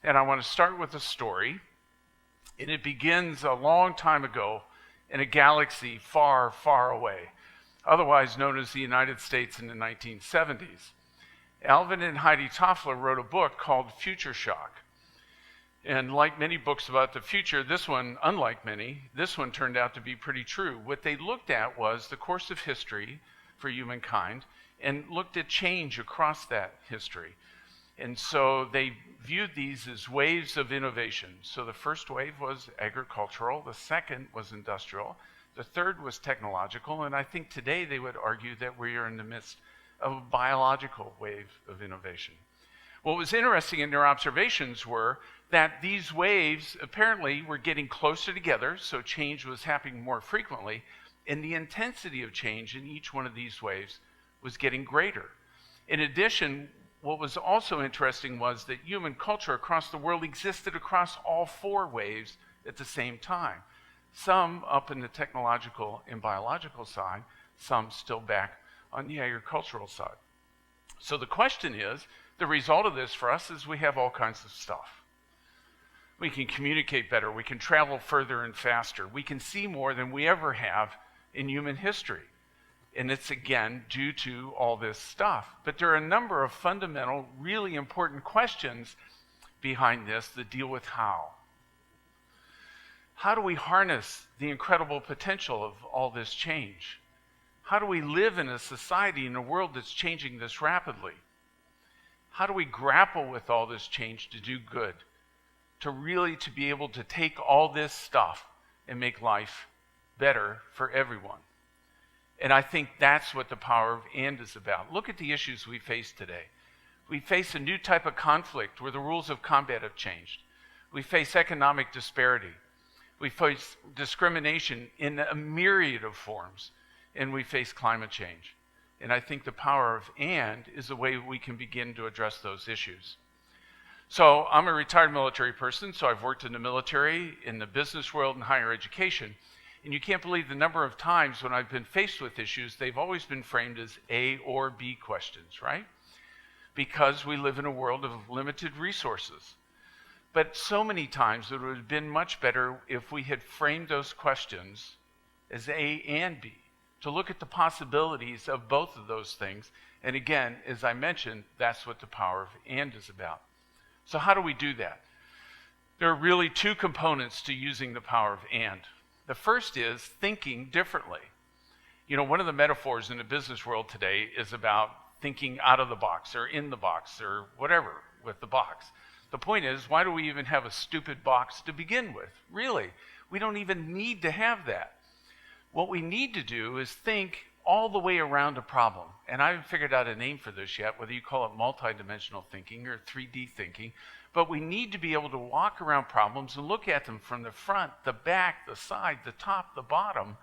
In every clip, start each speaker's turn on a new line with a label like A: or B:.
A: And I want to start with a story, and it begins a long time ago in a galaxy far, far away, otherwise known as the United States in the 1970s. Alvin and Heidi Toffler wrote a book called Future Shock. And like many books about the future, this one, unlike many, this one turned out to be pretty true. What they looked at was the course of history for humankind and looked at change across that history. And so they viewed these as waves of innovation. So the first wave was agricultural, the second was industrial, the third was technological, and I think today they would argue that we are in the midst of a biological wave of innovation. What was interesting in their observations were that these waves apparently were getting closer together, so change was happening more frequently, and the intensity of change in each one of these waves was getting greater. In addition, what was also interesting was that human culture across the world existed across all four waves at the same time. Some up in the technological and biological side, some still back on the agricultural side. So the question is, the result of this for us is we have all kinds of stuff. We can communicate better, we can travel further and faster, we can see more than we ever have in human history. And it's again due to all this stuff. But there are a number of fundamental, really important questions behind this that deal with how. How do we harness the incredible potential of all this change? How do we live in a society, in a world that's changing this rapidly? How do we grapple with all this change to do good? To be able to take all this stuff and make life better for everyone. And I think that's what the power of and is about. Look at the issues we face today. We face a new type of conflict where the rules of combat have changed. We face economic disparity. We face discrimination in a myriad of forms. And we face climate change. And I think the power of and is the way we can begin to address those issues. So I'm a retired military person, so I've worked in the military, in the business world, and higher education. And you can't believe the number of times when I've been faced with issues, they've always been framed as A or B questions, right? Because we live in a world of limited resources. But so many times it would have been much better if we had framed those questions as A and B, to look at the possibilities of both of those things. And again, as I mentioned, that's what the power of and is about. So how do we do that? There are really two components to using the power of and. The first is thinking differently. You know, one of the metaphors in the business world today is about thinking out of the box or in the box or whatever with the box. The point is, why do we even have a stupid box to begin with? Really, we don't even need to have that. What we need to do is think all the way around a problem. And I haven't figured out a name for this yet, whether you call it multidimensional thinking or 3D thinking. But we need to be able to walk around problems and look at them from the front, the back, the side, the top, the bottom,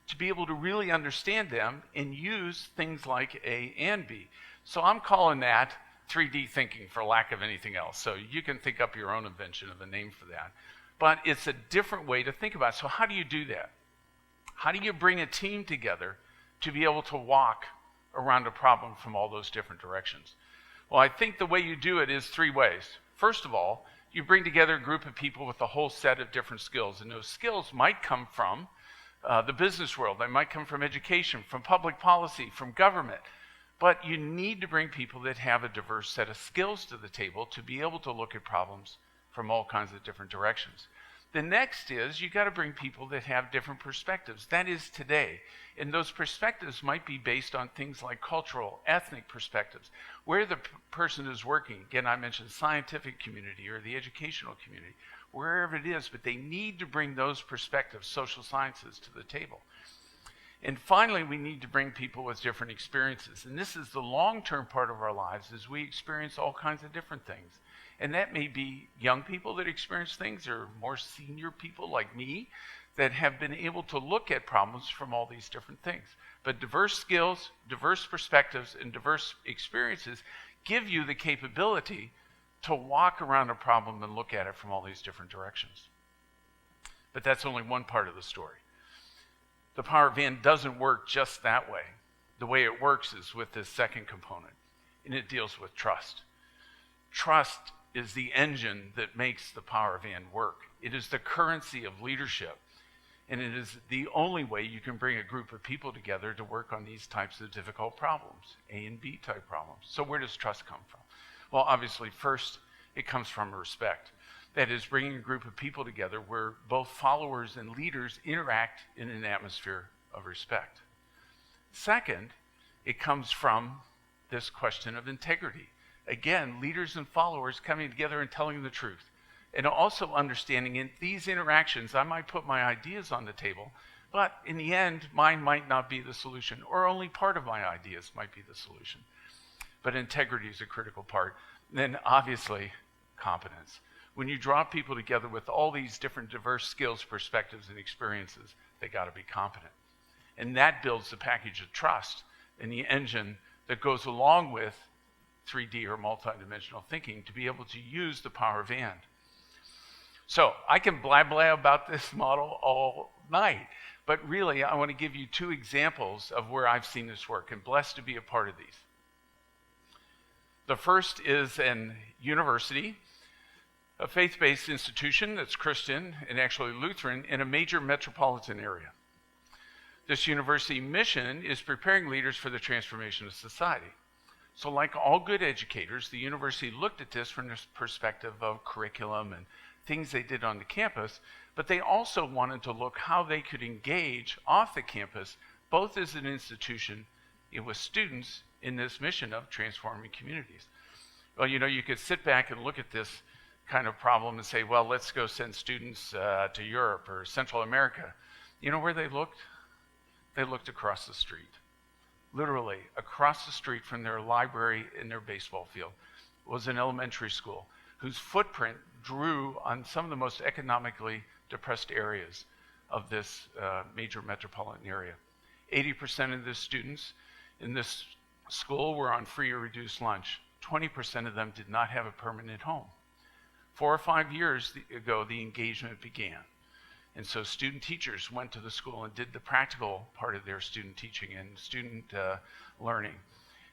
A: to be able to really understand them and use things like A and B. So I'm calling that 3D thinking for lack of anything else. So you can think up your own invention of a name for that. But it's a different way to think about it. So how do you do that? How do you bring a team together to be able to walk around a problem from all those different directions? Well, I think the way you do it is three ways. First of all, you bring together a group of people with a whole set of different skills. And those skills might come from the business world. They might come from education, from public policy, from government. But you need to bring people that have a diverse set of skills to the table to be able to look at problems from all kinds of different directions. The next is you got to bring people that have different perspectives. That is today. And those perspectives might be based on things like cultural, ethnic perspectives, where the person is working. Again, I mentioned scientific community or the educational community, wherever it is, but they need to bring those perspectives, social sciences, to the table. And finally, we need to bring people with different experiences. And this is the long-term part of our lives, as we experience all kinds of different things. And that may be young people that experience things, or more senior people like me that have been able to look at problems from all these different things. But diverse skills, diverse perspectives, and diverse experiences give you the capability to walk around a problem and look at it from all these different directions. But that's only one part of the story. The power of and doesn't work just that way. The way it works is with this second component, and it deals with trust. Trust is the engine that makes the power of and work. It is the currency of leadership. And it is the only way you can bring a group of people together to work on these types of difficult problems, A and B type problems. So where does trust come from? Well, obviously, first, it comes from respect. That is, bringing a group of people together where both followers and leaders interact in an atmosphere of respect. Second, it comes from this question of integrity. Again, leaders and followers coming together and telling the truth. And also understanding in these interactions, I might put my ideas on the table, but in the end, mine might not be the solution, or only part of my ideas might be the solution. But integrity is a critical part. And then obviously, competence. When you draw people together with all these different diverse skills, perspectives, and experiences, they got to be competent. And that builds the package of trust and the engine that goes along with 3D or multidimensional thinking to be able to use the power of and. So I can blah about this model all night, but really I want to give you two examples of where I've seen this work and blessed to be a part of these. The first is an university, a faith-based institution that's Christian and actually Lutheran in a major metropolitan area. This university mission is preparing leaders for the transformation of society. So like all good educators, the university looked at this from the perspective of curriculum and things they did on the campus, but they also wanted to look how they could engage off the campus, both as an institution and with students in this mission of transforming communities. Well, you could sit back and look at this kind of problem and say, well, let's go send students to Europe or Central America. You know where they looked? They looked across the street. Literally, across the street from their library and their baseball field was an elementary school whose footprint drew on some of the most economically depressed areas of this major metropolitan area. 80% of the students in this school were on free or reduced lunch. 20% of them did not have a permanent home. 4 or 5 years ago, the engagement began. And so student teachers went to the school and did the practical part of their student teaching and student learning.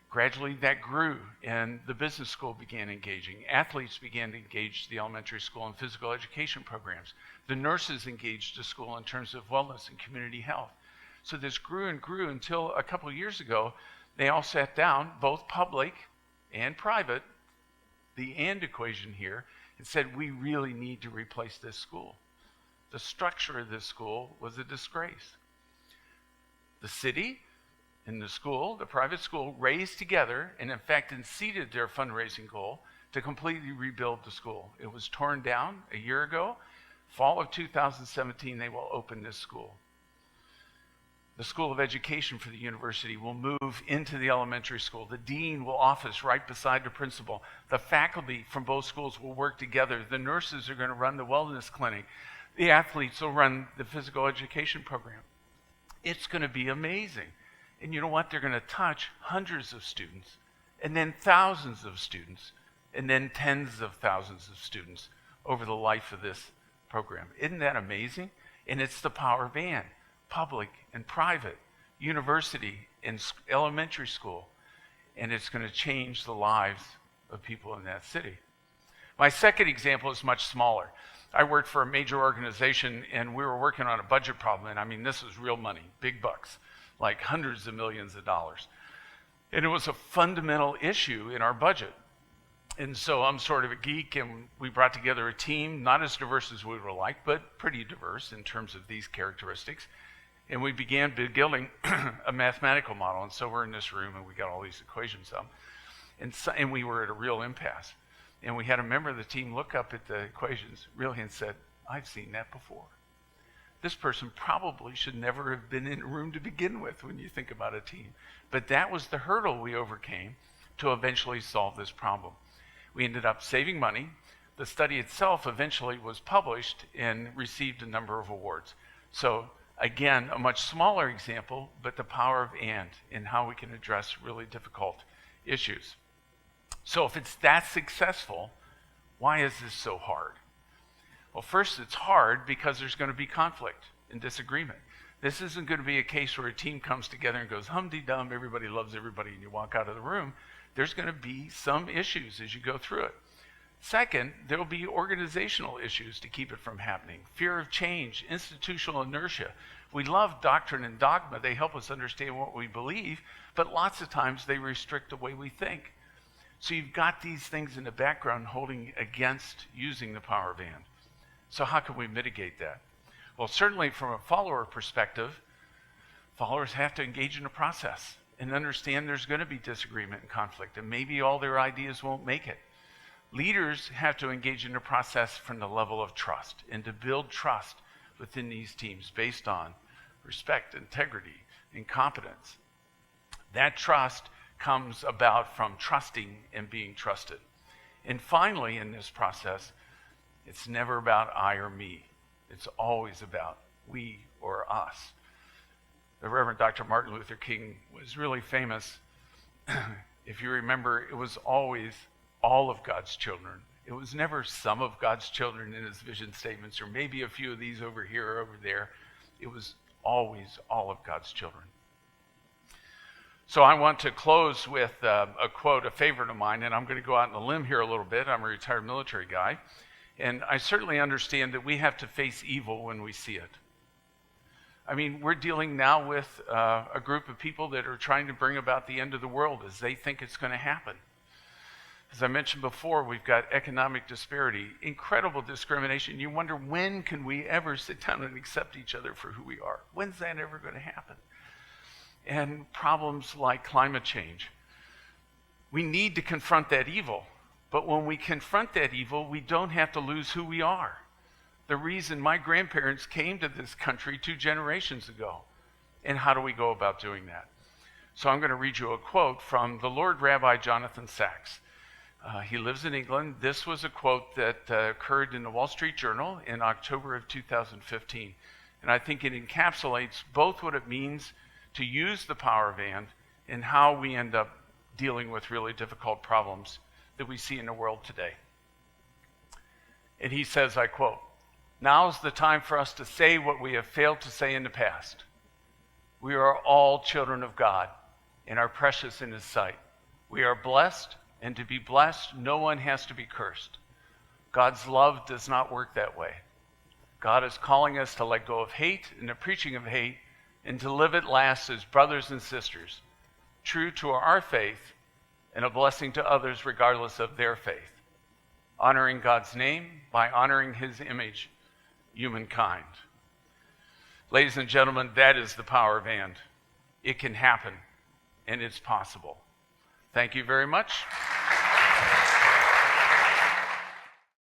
A: Gradually that grew and the business school began engaging. Athletes began to engage the elementary school in physical education programs. The nurses engaged the school in terms of wellness and community health. So this grew and grew until a couple of years ago, they all sat down, both public and private, the and equation here, and said, we really need to replace this school. The structure of this school was a disgrace. The city and the school, the private school, raised together and in fact exceeded their fundraising goal to completely rebuild the school. It was torn down a year ago. Fall of 2017, they will open this school. The School of Education for the university will move into the elementary school. The dean will office right beside the principal. The faculty from both schools will work together. The nurses are going to run the wellness clinic. The athletes will run the physical education program. It's going to be amazing. And you know what? They're going to touch hundreds of students, and then thousands of students, and then tens of thousands of students over the life of this program. Isn't that amazing? And it's the power of and. Public and private, university and elementary school, and it's going to change the lives of people in that city. My second example is much smaller. I worked for a major organization and we were working on a budget problem, and I mean this was real money, big bucks, like hundreds of millions of dollars. And it was a fundamental issue in our budget. And so I'm sort of a geek, and we brought together a team, not as diverse as we would like, but pretty diverse in terms of these characteristics. And we began building a mathematical model. And so we're in this room and we got all these equations up. And we were at a real impasse. And we had a member of the team look up at the equations really and said, I've seen that before. This person probably should never have been in a room to begin with when you think about a team. But that was the hurdle we overcame to eventually solve this problem. We ended up saving money. The study itself eventually was published and received a number of awards. So again, a much smaller example, but the power of and in how we can address really difficult issues. So if it's that successful, why is this so hard? Well, first, it's hard because there's going to be conflict and disagreement. This isn't going to be a case where a team comes together and goes hum-de-dum, everybody loves everybody, and you walk out of the room. There's going to be some issues as you go through it. Second, there will be organizational issues to keep it from happening. Fear of change, institutional inertia. We love doctrine and dogma. They help us understand what we believe, but lots of times they restrict the way we think. So you've got these things in the background holding against using the power band. So how can we mitigate that? Well, certainly from a follower perspective, followers have to engage in a process and understand there's going to be disagreement and conflict, and maybe all their ideas won't make it. Leaders have to engage in a process from the level of trust and to build trust within these teams based on respect, integrity, and competence. That trust comes about from trusting and being trusted. And finally, in this process, it's never about I or me. It's always about we or us. The Reverend Dr. Martin Luther King was really famous. If you remember, it was always all of God's children. It was never some of God's children in his vision statements, or maybe a few of these over here or over there. It was always all of God's children. So I want to close with a quote, a favorite of mine, and I'm going to go out on a limb here a little bit. I'm a retired military guy, and I certainly understand that we have to face evil when we see it. I mean, we're dealing now with a group of people that are trying to bring about the end of the world as they think it's going to happen. As I mentioned before, we've got economic disparity, incredible discrimination. You wonder, when can we ever sit down and accept each other for who we are? When's that ever going to happen? And problems like climate change. We need to confront that evil. But when we confront that evil, we don't have to lose who we are. The reason my grandparents came to this country 2 generations ago. And how do we go about doing that? So I'm going to read you a quote from the Lord Rabbi Jonathan Sacks. He lives in England. This was a quote that occurred in the Wall Street Journal in October of 2015. And I think it encapsulates both what it means to use the power band and how we end up dealing with really difficult problems that we see in the world today. And he says, I quote, "Now's the time for us to say what we have failed to say in the past. We are all children of God and are precious in his sight. We are blessed, and to be blessed, no one has to be cursed. God's love does not work that way. God is calling us to let go of hate and the preaching of hate and to live at last as brothers and sisters, true to our faith and a blessing to others regardless of their faith, honoring God's name by honoring his image, humankind." Ladies and gentlemen, that is the power band. It can happen, and it's possible. Thank you very much.